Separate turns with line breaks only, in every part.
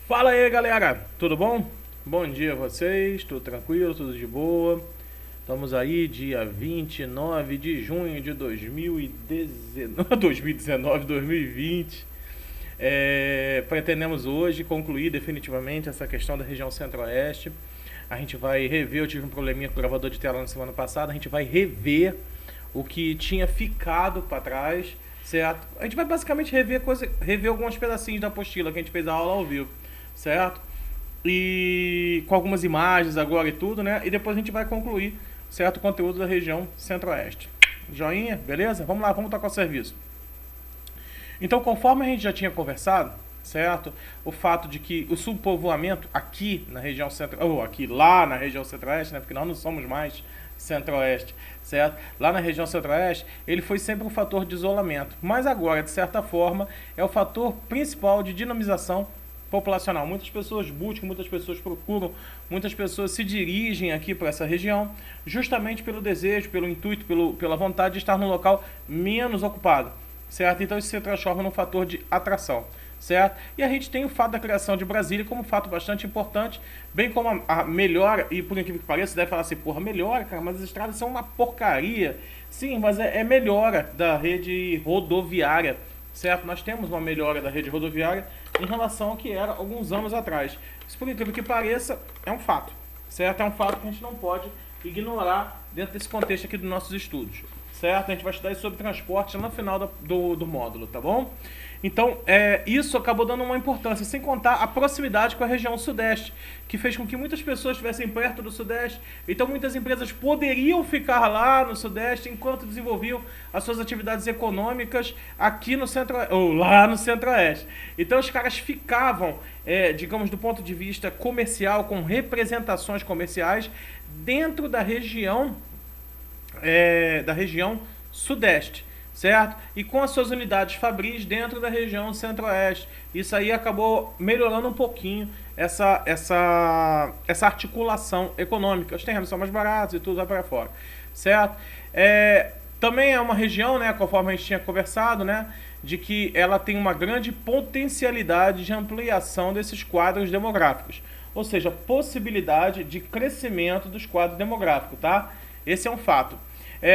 Fala aí, galera, tudo bom? Bom dia a vocês, tudo tranquilo, tudo de boa. Estamos aí dia 29 de junho de 2020. Pretendemos hoje concluir definitivamente essa questão da região centro-oeste. A gente vai rever, eu tive um probleminha com o gravador de tela na semana passada, a gente vai rever o que tinha ficado para trás, certo? A gente vai basicamente rever alguns pedacinhos da apostila que a gente fez a aula ao vivo, certo? E com algumas imagens agora e tudo, né? E depois a gente vai concluir, certo, o conteúdo da região centro-oeste. Joinha, beleza? Vamos lá, vamos tocar o serviço. Então, conforme a gente já tinha conversado, certo? O fato de que o subpovoamento aqui na região lá na região centro-oeste, né? Porque nós não somos mais centro-oeste, certo? Lá na região centro-oeste, ele foi sempre um fator de isolamento. Mas agora, de certa forma, é o fator principal de dinamização populacional. Muitas pessoas buscam, muitas pessoas procuram, muitas pessoas se dirigem aqui para essa região justamente pelo desejo, pelo intuito, pela vontade de estar num local menos ocupado, certo? Então isso se transforma num fator de atração, certo? E a gente tem o fato da criação de Brasília como um fato bastante importante, bem como a melhora, e por incrível que pareça, você deve falar assim, porra, melhora, cara, mas as estradas são uma porcaria. Sim, mas é melhora da rede rodoviária, certo? Nós temos uma melhora da rede rodoviária em relação ao que era alguns anos atrás. Isso, por incrível que pareça, é um fato, certo? É um fato que a gente não pode ignorar dentro desse contexto aqui dos nossos estudos, certo? A gente vai estudar isso sobre transporte no final do módulo, tá bom? Então, isso acabou dando uma importância, sem contar a proximidade com a região sudeste, que fez com que muitas pessoas estivessem perto do sudeste. Então, muitas empresas poderiam ficar lá no sudeste enquanto desenvolviam as suas atividades econômicas aqui no centro, ou lá no centro-oeste. Então, os caras ficavam, digamos, do ponto de vista comercial, com representações comerciais dentro da região sudeste, certo? E com as suas unidades fabris dentro da região centro-oeste. Isso aí acabou melhorando um pouquinho essa articulação econômica. Os terrenos são mais baratos e tudo vai para fora, certo? Também é uma região, né, conforme a gente tinha conversado, né, de que ela tem uma grande potencialidade de ampliação desses quadros demográficos. Ou seja, possibilidade de crescimento dos quadros demográficos, tá? Esse é um fato.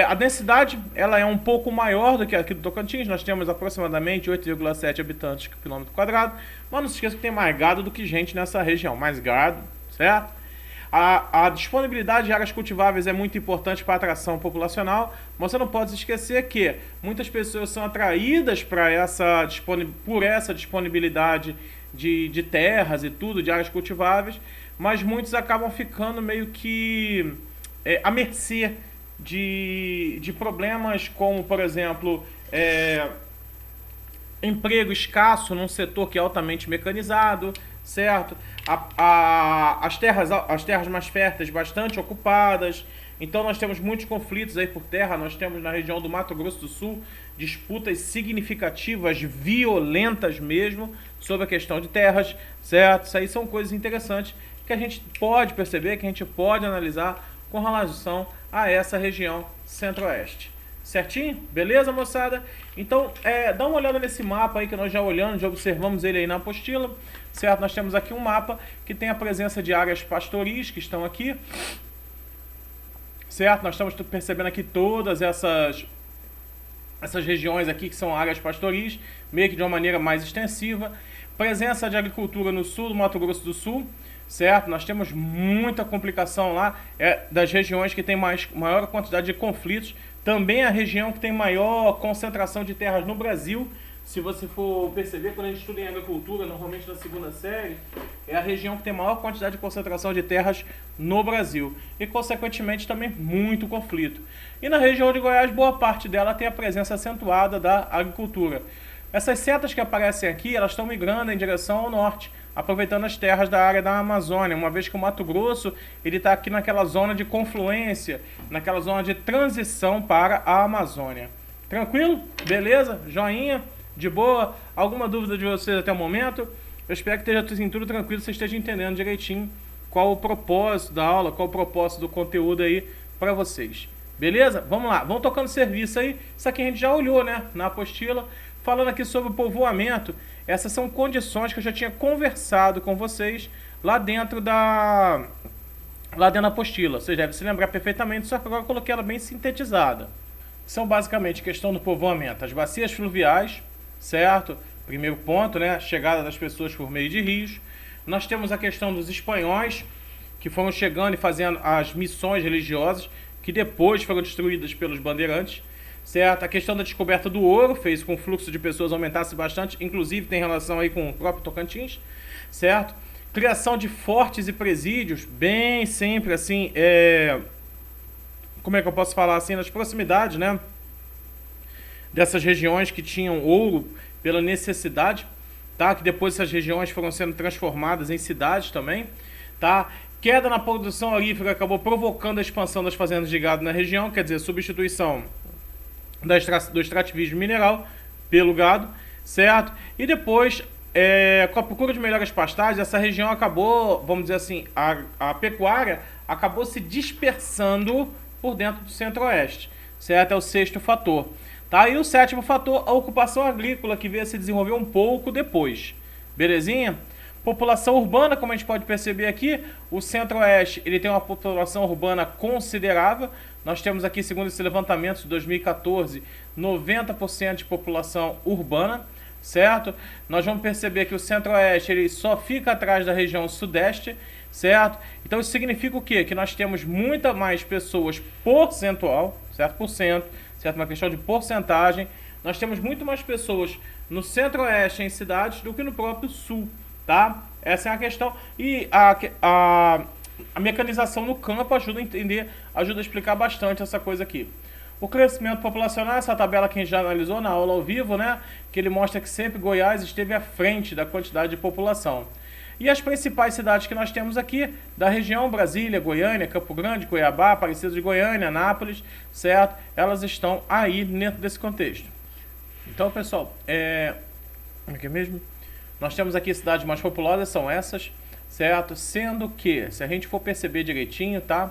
A densidade ela é um pouco maior do que aqui do Tocantins. Nós temos aproximadamente 8,7 habitantes por quilômetro quadrado. Mas não se esqueça que tem mais gado do que gente nessa região. Mais gado, certo? A disponibilidade de áreas cultiváveis é muito importante para a atração populacional. Mas você não pode se esquecer que muitas pessoas são atraídas por essa disponibilidade de terras e tudo, de áreas cultiváveis. Mas muitos acabam ficando meio que à mercê de problemas como, por exemplo, emprego escasso num setor que é altamente mecanizado, certo? As terras mais férteis bastante ocupadas. Então nós temos muitos conflitos aí por terra. Nós temos na região do Mato Grosso do Sul disputas significativas, violentas mesmo, sobre a questão de terras, certo? Isso aí são coisas interessantes que a gente pode perceber, que a gente pode analisar com relação a essa região centro-oeste. Certinho? Beleza, moçada? Então, dá uma olhada nesse mapa aí que nós já olhamos, já observamos ele aí na apostila, certo? Nós temos aqui um mapa que tem a presença de áreas pastoris que estão aqui, certo? Nós estamos percebendo aqui todas essas regiões aqui que são áreas pastoris, meio que de uma maneira mais extensiva. Presença de agricultura no sul do Mato Grosso do Sul, certo? Nós temos muita complicação lá, das regiões que tem maior quantidade de conflitos. Também a região que tem maior concentração de terras no Brasil. Se você for perceber, quando a gente estuda em agricultura, normalmente na segunda série, é a região que tem maior quantidade de concentração de terras no Brasil. E, consequentemente, também muito conflito. E na região de Goiás, boa parte dela tem a presença acentuada da agricultura. Essas setas que aparecem aqui, elas estão migrando em direção ao norte, aproveitando as terras da área da Amazônia, uma vez que o Mato Grosso ele está aqui naquela zona de confluência, naquela zona de transição para a Amazônia. Tranquilo? Beleza? Joinha? De boa? Alguma dúvida de vocês até o momento? Eu espero que esteja tudo tranquilo, vocês estejam entendendo direitinho qual o propósito da aula, qual o propósito do conteúdo aí para vocês. Beleza? Vamos lá, vamos tocando serviço aí. Isso aqui a gente já olhou, né, na apostila. Falando aqui sobre o povoamento, essas são condições que eu já tinha conversado com vocês lá dentro da apostila. Você deve se lembrar perfeitamente, só que agora eu coloquei ela bem sintetizada. São basicamente questão do povoamento, as bacias fluviais, certo? Primeiro ponto, né, chegada das pessoas por meio de rios. Nós temos a questão dos espanhóis, que foram chegando e fazendo as missões religiosas, que depois foram destruídas pelos bandeirantes, certo? A questão da descoberta do ouro fez com que o fluxo de pessoas aumentasse bastante, inclusive tem relação aí com o próprio Tocantins, certo? Criação de fortes e presídios, bem sempre assim, como é que eu posso falar assim, nas proximidades, né, dessas regiões que tinham ouro pela necessidade, tá? Que depois essas regiões foram sendo transformadas em cidades também, tá? Queda na produção aurífera acabou provocando a expansão das fazendas de gado na região, quer dizer, substituição do extrativismo mineral pelo gado, certo? E depois, com a procura de melhores pastagens, essa região acabou, vamos dizer assim, a pecuária acabou se dispersando por dentro do centro-oeste, certo? É o sexto fator. Tá? E o sétimo fator, a ocupação agrícola, que veio a se desenvolver um pouco depois. Belezinha? População urbana, como a gente pode perceber aqui, o centro-oeste ele tem uma população urbana considerável. Nós temos aqui, segundo esse levantamento de 2014, 90% de população urbana, certo? Nós vamos perceber que o centro-oeste ele só fica atrás da região sudeste, certo? Então isso significa o quê? Que nós temos muita mais pessoas percentual, certo? Certo? Uma questão de porcentagem. Nós temos muito mais pessoas no centro-oeste em cidades do que no próprio sul, tá? Essa é a questão. E a mecanização no campo ajuda a entender, ajuda a explicar bastante essa coisa aqui. O crescimento populacional, essa tabela que a gente já analisou na aula ao vivo, né? Que ele mostra que sempre Goiás esteve à frente da quantidade de população. E as principais cidades que nós temos aqui, da região, Brasília, Goiânia, Campo Grande, Cuiabá, Aparecida de Goiânia, Anápolis, certo? Elas estão aí dentro desse contexto. Então, pessoal, como é que é mesmo? Nós temos aqui cidades mais populosas, são essas, certo? Sendo que, se a gente for perceber direitinho, tá?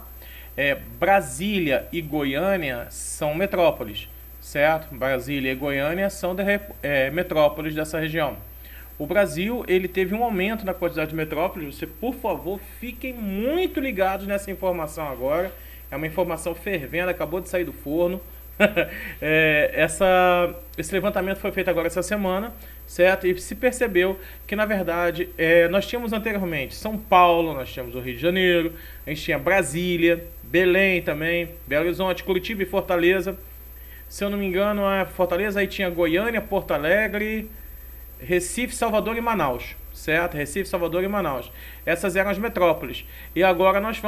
Brasília e Goiânia são metrópoles, certo? Brasília e Goiânia são metrópoles dessa região. O Brasil, ele teve um aumento na quantidade de metrópoles. Você, por favor, fiquem muito ligados nessa informação agora. É uma informação fervendo, acabou de sair do forno. Esse levantamento foi feito agora essa semana, certo? E se percebeu que, na verdade, nós tínhamos anteriormente São Paulo, nós tínhamos o Rio de Janeiro, a gente tinha Brasília, Belém também, Belo Horizonte, Curitiba e Fortaleza. Se eu não me engano, Fortaleza, aí tinha Goiânia, Porto Alegre, Recife, Salvador e Manaus, certo? Recife, Salvador e Manaus. Essas eram as metrópoles. E agora nós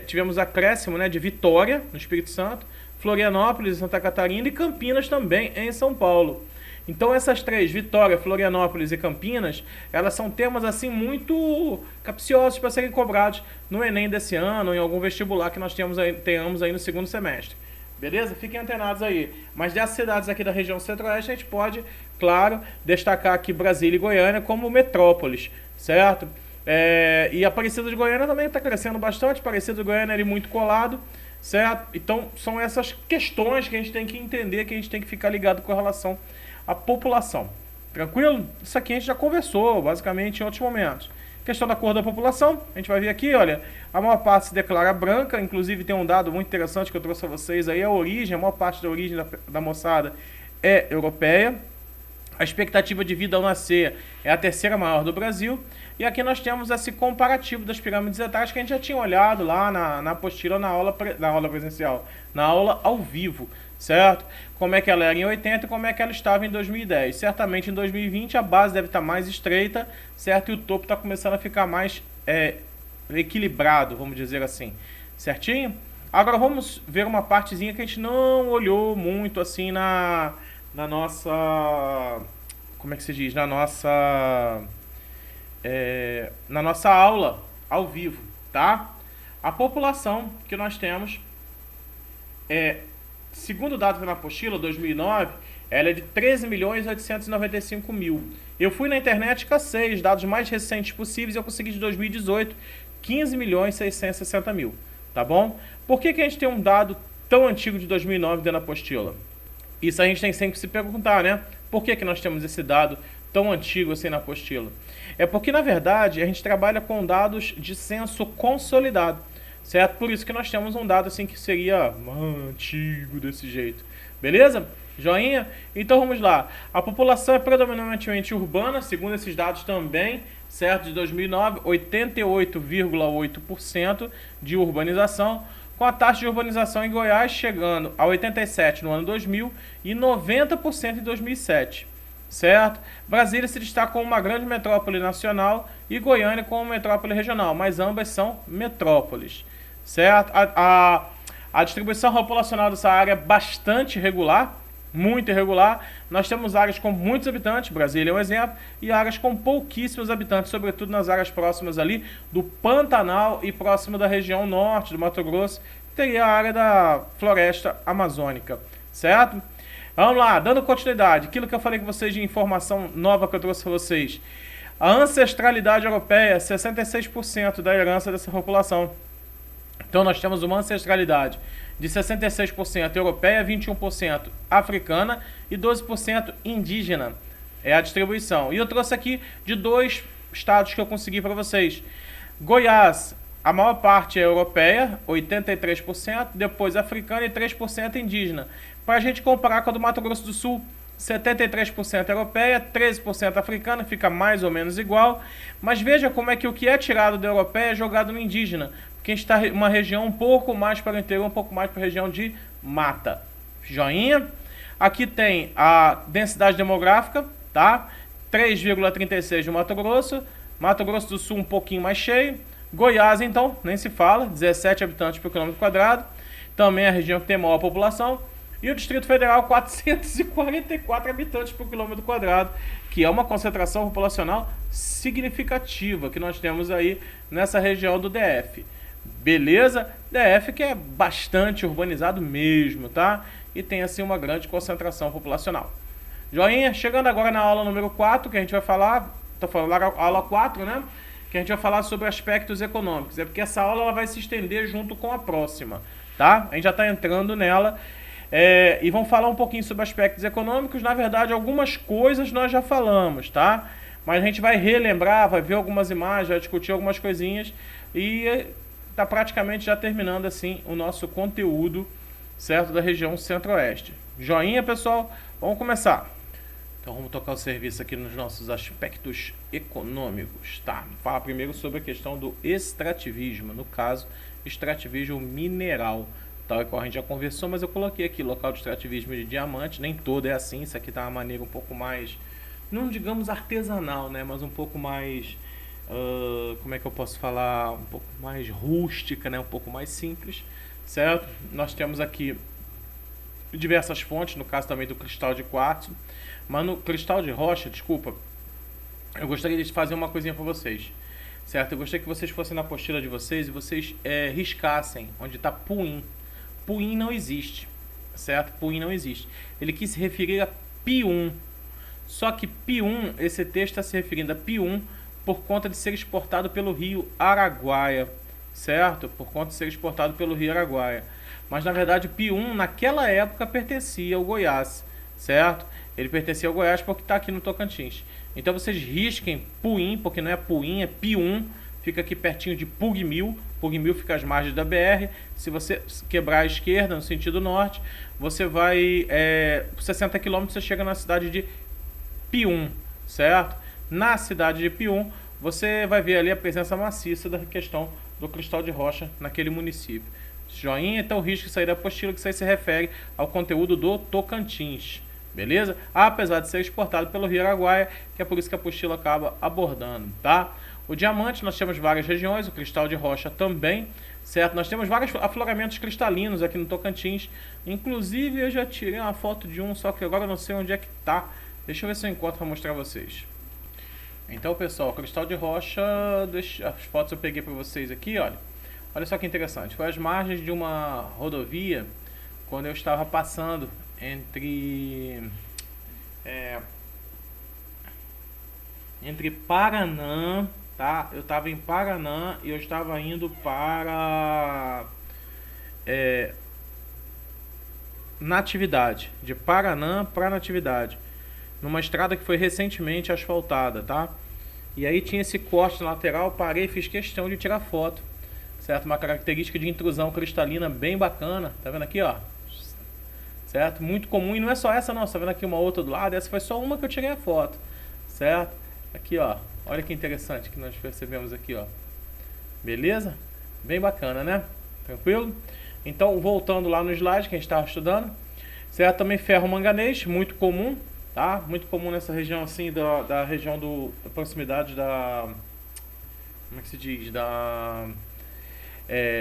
tivemos acréscimo, né, de Vitória, no Espírito Santo, Florianópolis, Santa Catarina e Campinas também, em São Paulo. Então essas três, Vitória, Florianópolis e Campinas, elas são temas assim muito capciosos para serem cobrados no Enem desse ano ou em algum vestibular que nós tenhamos aí no segundo semestre. Beleza? Fiquem antenados aí. Mas dessas cidades aqui da região centro-oeste, a gente pode, claro, destacar aqui Brasília e Goiânia como metrópoles, certo? E Aparecida de Goiânia também está crescendo bastante. Aparecida de Goiânia é muito colado, certo? Então, são essas questões que a gente tem que entender, que a gente tem que ficar ligado com relação à população. Tranquilo? Isso aqui a gente já conversou, basicamente, em outros momentos. Questão da cor da população, a gente vai ver aqui, olha, a maior parte se declara branca, inclusive tem um dado muito interessante que eu trouxe a vocês aí, a maior parte da origem da moçada é europeia, a expectativa de vida ao nascer é a terceira maior do Brasil, e aqui nós temos esse comparativo das pirâmides etárias que a gente já tinha olhado lá na apostila, na aula presencial, na aula ao vivo, certo? Como é que ela era em 80 e como é que ela estava em 2010. Certamente em 2020 a base deve estar mais estreita, certo? E o topo está começando a ficar mais equilibrado, vamos dizer assim. Certinho? Agora vamos ver uma partezinha que a gente não olhou muito assim na nossa... Como é que se diz? Na nossa aula ao vivo, tá? A população que nós temos segundo o dado na apostila, 2009, ela é de 13.895.000. Eu fui na internet, cacei os dados mais recentes possíveis e eu consegui de 2018, 15.660.000, tá bom? Por que a gente tem um dado tão antigo de 2009 dentro da apostila? Isso a gente tem sempre que se perguntar, né? Por que nós temos esse dado tão antigo assim na apostila? É porque, na verdade, a gente trabalha com dados de censo consolidado, certo? Por isso que nós temos um dado assim que seria antigo desse jeito, beleza? Joinha? Então vamos lá. A população é predominantemente urbana, segundo esses dados também, certo? De 2009, 88,8% de urbanização, com a taxa de urbanização em Goiás chegando a 87% no ano 2000 e 90% em 2007, certo? Brasília se destaca como uma grande metrópole nacional e Goiânia como metrópole regional, mas ambas são metrópoles, certo? A distribuição populacional dessa área é bastante irregular, muito irregular. Nós temos áreas com muitos habitantes, Brasília é um exemplo, e áreas com pouquíssimos habitantes, sobretudo nas áreas próximas ali do Pantanal e próximo da região norte do Mato Grosso, que teria a área da floresta amazônica, certo? Vamos lá, dando continuidade, aquilo que eu falei com vocês de informação nova que eu trouxe para vocês. A ancestralidade europeia, 66% da herança dessa população. Então nós temos uma ancestralidade de 66% europeia, 21% africana e 12% indígena. É a distribuição. E eu trouxe aqui de 2 estados que eu consegui para vocês. Goiás, a maior parte é europeia, 83%, depois africana e 3% indígena. Para a gente comparar com a do Mato Grosso do Sul, 73% europeia, 13% africana, fica mais ou menos igual. Mas veja como é que o que é tirado da europeia é jogado no indígena. Porque a gente está uma região um pouco mais para o interior, um pouco mais para a região de mata. Joinha. Aqui tem a densidade demográfica, tá? 3,36 no Mato Grosso. Mato Grosso do Sul um pouquinho mais cheio. Goiás, então, nem se fala, 17 habitantes por quilômetro quadrado. Também é a região que tem maior população. E o Distrito Federal, 444 habitantes por quilômetro quadrado, que é uma concentração populacional significativa que nós temos aí nessa região do DF. Beleza? DF que é bastante urbanizado mesmo, tá? E tem assim uma grande concentração populacional. Joinha, chegando agora na aula número 4, que a gente vai falar, tô falando aula 4, né? Que a gente vai falar sobre aspectos econômicos. É porque essa aula ela vai se estender junto com a próxima, tá? A gente já tá entrando nela. E vamos falar um pouquinho sobre aspectos econômicos. Na verdade, algumas coisas nós já falamos, tá? Mas a gente vai relembrar, vai ver algumas imagens, vai discutir algumas coisinhas e tá praticamente já terminando assim o nosso conteúdo, certo? Da região centro-oeste. Joinha, pessoal? Vamos começar. Então vamos tocar o serviço aqui nos nossos aspectos econômicos, tá? Vou falar primeiro sobre a questão do extrativismo, no caso, extrativismo mineral. Tal qual a gente já conversou, mas eu coloquei aqui local de extrativismo de diamante, nem todo é assim, isso aqui tá uma maneira um pouco mais, não digamos artesanal, né, mas um pouco mais, como é que eu posso falar, um pouco mais rústica, né, um pouco mais simples, certo? Nós temos aqui diversas fontes, no caso também do cristal de quartzo, mas no cristal de rocha, desculpa, eu gostaria de fazer uma coisinha para vocês, certo? Eu gostaria que vocês fossem na apostila de vocês e vocês riscassem onde está Puim. Puim não existe, certo? Puim não existe. Ele quis se referir a Pium. Só que Pium, esse texto está se referindo a Pium por conta de ser exportado pelo rio Araguaia, certo? Por conta de ser exportado pelo rio Araguaia. Mas na verdade Pium naquela época pertencia ao Goiás, certo? Ele pertencia ao Goiás porque está aqui no Tocantins. Então vocês risquem Puim, porque não é Puim, é Pium. Fica aqui pertinho de Pugmil. Pugmil fica às margens da BR. Se você quebrar à esquerda, no sentido norte, você vai... por 60 km você chega na cidade de Pium, certo? Na cidade de Pium, você vai ver ali a presença maciça da questão do cristal de rocha naquele município. Joinha, então risco de sair da apostila, que isso aí se refere ao conteúdo do Tocantins. Beleza? Apesar de ser exportado pelo rio Araguaia, que é por isso que a apostila acaba abordando, tá? O diamante, nós temos várias regiões, o cristal de rocha também, certo? Nós temos vários afloramentos cristalinos aqui no Tocantins. Inclusive, eu já tirei uma foto de um, só que agora eu não sei onde é que tá. Deixa eu ver se eu encontro para mostrar pra vocês. Então, pessoal, cristal de rocha, as fotos eu peguei para vocês aqui, olha. Olha só que interessante. Foi às margens de uma rodovia, quando eu estava passando entre Paraná, tá? Eu estava em Paraná e eu estava indo para Natividade, de Paraná para Natividade, numa estrada que foi recentemente asfaltada, tá? E aí tinha esse corte lateral, parei e fiz questão de tirar foto, certo? Uma característica de intrusão cristalina bem bacana, tá vendo aqui, ó? Certo? Muito comum, e não é só essa não, você tá vendo aqui uma outra do lado, essa foi só uma que eu tirei a foto, certo? Aqui, ó, olha que interessante que nós percebemos aqui, ó. Beleza? Bem bacana, né? Tranquilo? Então, voltando lá no slide que a gente estava estudando, certo? Também ferro manganês, muito comum, tá? Muito comum nessa região assim, da região da proximidade da... Como é que se diz?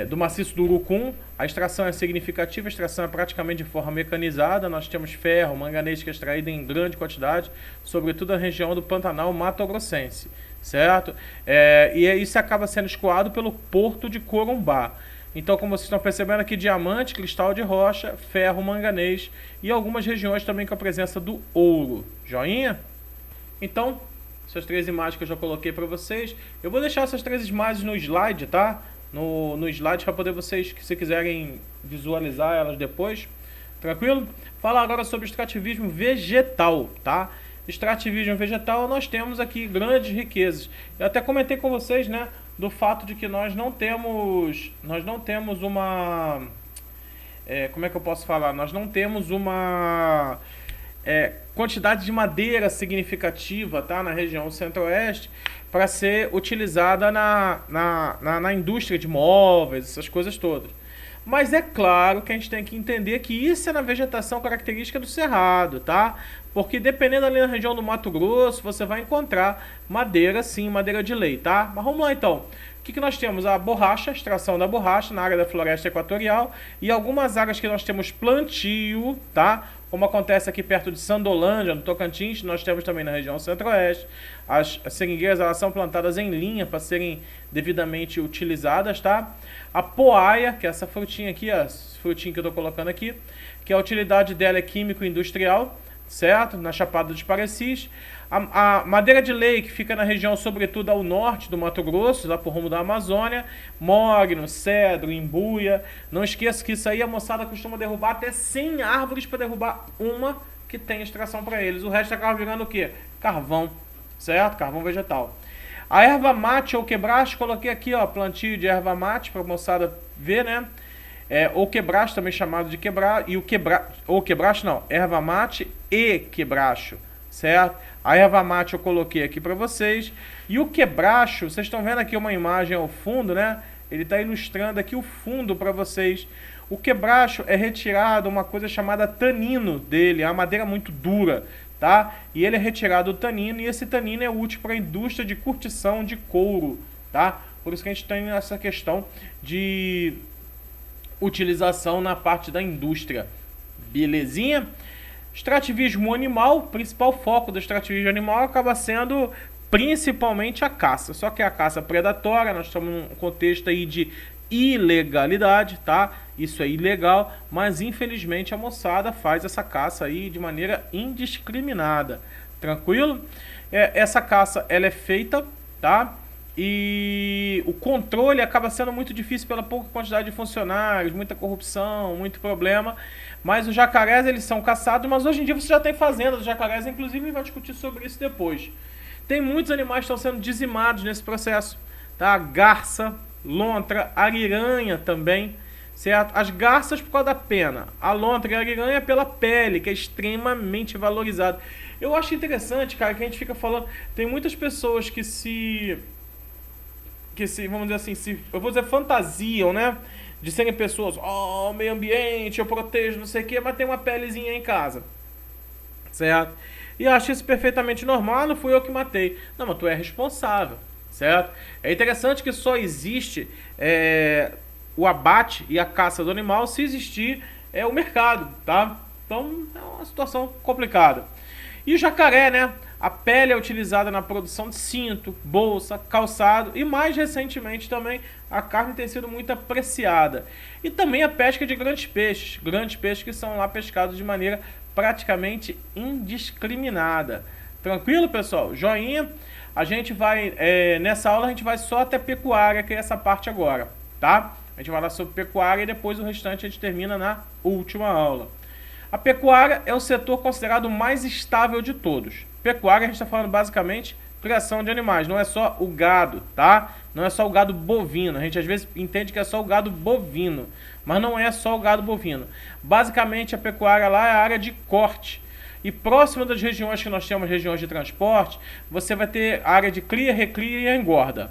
Do maciço do Urucum. A extração é significativa, a extração é praticamente de forma mecanizada. Nós temos ferro, manganês que é extraído em grande quantidade, sobretudo na região do Pantanal Mato-Grossense, certo? E isso acaba sendo escoado pelo Porto de Corumbá. Então, como vocês estão percebendo aqui, diamante, cristal de rocha, ferro, manganês e algumas regiões também com a presença do ouro. Joinha? Então, essas 3 imagens que eu já coloquei para vocês. Eu vou deixar essas 3 imagens no slide, tá? No slide para poder vocês, se quiserem visualizar elas depois. Tranquilo? Falar agora sobre extrativismo vegetal, tá? Extrativismo vegetal, nós temos aqui grandes riquezas. Eu até comentei com vocês, né, do fato de que nós não temos uma... como é que eu posso falar? Nós não temos uma quantidade de madeira significativa, tá, na região centro-oeste para ser utilizada na indústria de móveis, essas coisas todas. Mas é claro que a gente tem que entender que isso é na vegetação característica do cerrado, tá? Porque dependendo ali na região do Mato Grosso, você vai encontrar madeira, sim, madeira de lei, tá? Mas vamos lá então. O que nós temos? A borracha, a extração da borracha na área da floresta equatorial e algumas áreas que nós temos plantio, tá? Como acontece aqui perto de Sandolândia, no Tocantins, nós temos também na região centro-oeste. As seringueiras, elas são plantadas em linha para serem devidamente utilizadas, tá? A poaia, que é essa frutinha aqui, a frutinha que eu estou colocando aqui, que a utilidade dela é químico-industrial, certo? Na Chapada dos Parecis. A madeira de lei, que fica na região, sobretudo ao norte do Mato Grosso, lá por rumo da Amazônia. Mogno, cedro, embuia. Não esqueça que isso aí a moçada costuma derrubar até 100 árvores para derrubar uma que tem extração para eles. O resto acaba virando o quê? Carvão, certo? Carvão vegetal. A erva mate ou quebracho, coloquei aqui, ó, plantio de erva mate para a moçada ver, né? Ou quebracho, também chamado de quebracho. E ou quebracho não, erva mate e quebracho, certo? A erva mate eu coloquei aqui para vocês. E o quebracho, vocês estão vendo aqui uma imagem ao fundo, né? Ele está ilustrando aqui o fundo para vocês. O quebracho é retirado uma coisa chamada tanino dele, é uma madeira muito dura, tá? E ele é retirado o tanino, e esse tanino é útil para a indústria de curtição de couro, tá? Por isso que a gente tem essa questão de utilização na parte da indústria. Belezinha? Extrativismo animal, principal foco do extrativismo animal acaba sendo principalmente a caça. Só que é a caça predatória, nós estamos num contexto aí de ilegalidade, tá? Isso é ilegal, mas infelizmente a moçada faz essa caça aí de maneira indiscriminada. Tranquilo? Essa caça, ela é feita, tá? E o controle acaba sendo muito difícil pela pouca quantidade de funcionários, muita corrupção, muito problema. Mas os jacarés, eles são caçados, mas hoje em dia você já tem fazendas dos jacarés, inclusive vai discutir sobre isso depois. Tem muitos animais que estão sendo dizimados nesse processo, tá? Garça, lontra, ariranha também, certo? As garças por causa da pena, a lontra e a ariranha pela pele, que é extremamente valorizada. Eu acho interessante, cara, que a gente fica falando, tem muitas pessoas que vamos dizer assim, eu vou dizer fantasiam, né? De serem pessoas, meio ambiente, eu protejo, não sei o que, mas tem uma pelezinha em casa, certo? E eu acho isso perfeitamente normal, não fui eu que matei. Não, mas tu é responsável, certo? É interessante que só existe o abate e a caça do animal se existir o mercado, tá? Então é uma situação complicada. E o jacaré, né? A pele é utilizada na produção de cinto, bolsa, calçado e mais recentemente também a carne tem sido muito apreciada. E também a pesca de grandes peixes que são lá pescados de maneira praticamente indiscriminada. Tranquilo, pessoal? Joinha. a gente vai, nessa aula a gente vai só até pecuária, que é essa parte agora, tá? A gente vai lá sobre pecuária e depois o restante a gente termina na última aula. A pecuária é o setor considerado mais estável de todos. Pecuária a gente está falando basicamente criação de animais, não é só o gado, tá? Não é só o gado bovino, a gente às vezes entende que é só o gado bovino, mas não é só o gado bovino. Basicamente a pecuária lá é a área de corte. E próximo das regiões que nós temos, regiões de transporte, você vai ter a área de cria, recria e engorda.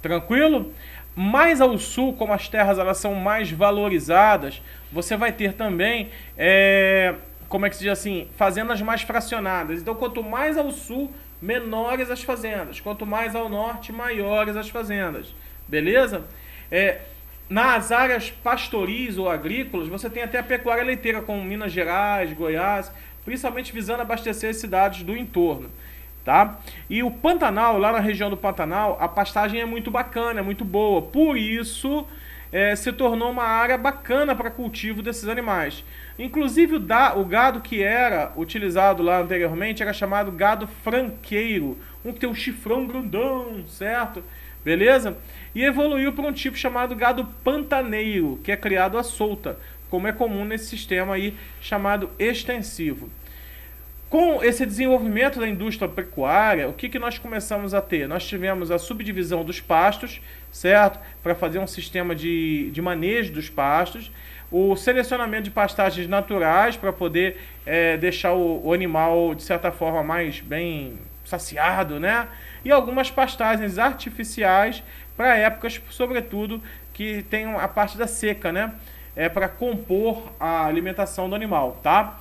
Tranquilo? Mais ao sul, como as terras elas são mais valorizadas, você vai ter também, como é que se diz assim, fazendas mais fracionadas. Então, quanto mais ao sul, menores as fazendas. Quanto mais ao norte, maiores as fazendas. Beleza? Nas áreas pastoris ou agrícolas, você tem até a pecuária leiteira, como Minas Gerais, Goiás, principalmente visando abastecer as cidades do entorno. Tá? E o Pantanal, lá na região do Pantanal, a pastagem é muito bacana, é muito boa. Por isso, se tornou uma área bacana para cultivo desses animais. Inclusive, o gado que era utilizado lá anteriormente era chamado gado franqueiro. Um que tem um chifrão grandão, certo? Beleza? E evoluiu para um tipo chamado gado pantaneiro, que é criado à solta, como é comum nesse sistema aí chamado extensivo. Com esse desenvolvimento da indústria pecuária, o que nós começamos a ter? Nós tivemos a subdivisão dos pastos, certo? Para fazer um sistema de manejo dos pastos, o selecionamento de pastagens naturais para poder deixar o animal, de certa forma, mais bem saciado, né? E algumas pastagens artificiais para épocas, sobretudo, que tem a parte da seca, né? Para compor a alimentação do animal, tá?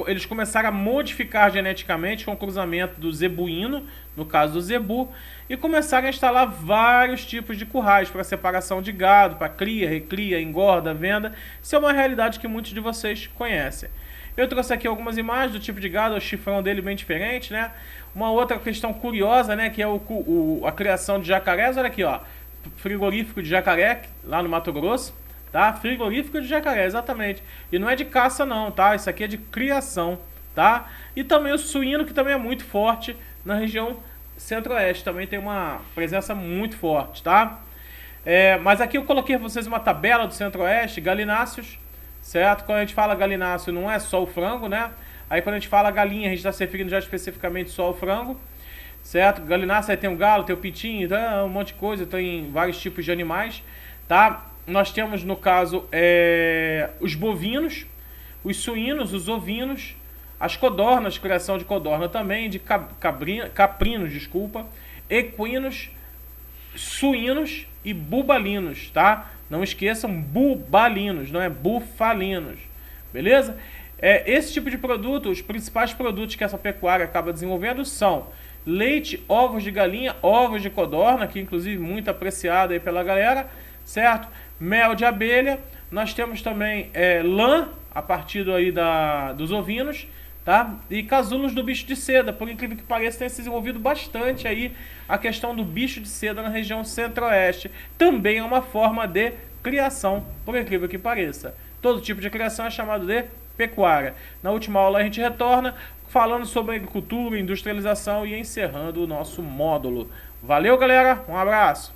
Eles começaram a modificar geneticamente com o cruzamento do zebuíno, no caso do zebu, e começaram a instalar vários tipos de currais para separação de gado, para cria, recria, engorda, venda. Isso é uma realidade que muitos de vocês conhecem. Eu trouxe aqui algumas imagens do tipo de gado, o chifrão dele bem diferente, né? Uma outra questão curiosa, né, que é a criação de jacarés. Olha aqui, ó, frigorífico de jacaré, lá no Mato Grosso. Tá? Frigorífico de jacaré, exatamente. E não é de caça não, tá? Isso aqui é de criação, tá? E também o suíno, que também é muito forte na região centro-oeste. Também tem uma presença muito forte, tá? Mas aqui eu coloquei para vocês uma tabela do centro-oeste, galináceos, certo? Quando a gente fala galináceo, não é só o frango, né? Aí quando a gente fala galinha, a gente está se referindo já especificamente só ao frango, certo? Galináceo, aí tem o galo, tem o pitinho, um monte de coisa, tem vários tipos de animais, tá? Nós temos, no caso, os bovinos, os suínos, os ovinos, as codornas, criação de codorna também, de caprinos, desculpa, equinos, suínos e bubalinos, tá? Não esqueçam, bubalinos, não é bufalinos, beleza? Esse tipo de produto, os principais produtos que essa pecuária acaba desenvolvendo são leite, ovos de galinha, ovos de codorna, que inclusive muito apreciado aí pela galera, certo? Mel de abelha, nós temos também lã, a partir aí dos ovinos, tá? E casulos do bicho de seda, por incrível que pareça, tem se desenvolvido bastante aí a questão do bicho de seda na região centro-oeste. Também é uma forma de criação, por incrível que pareça. Todo tipo de criação é chamado de pecuária. Na última aula a gente retorna falando sobre agricultura, industrialização e encerrando o nosso módulo. Valeu, galera, um abraço!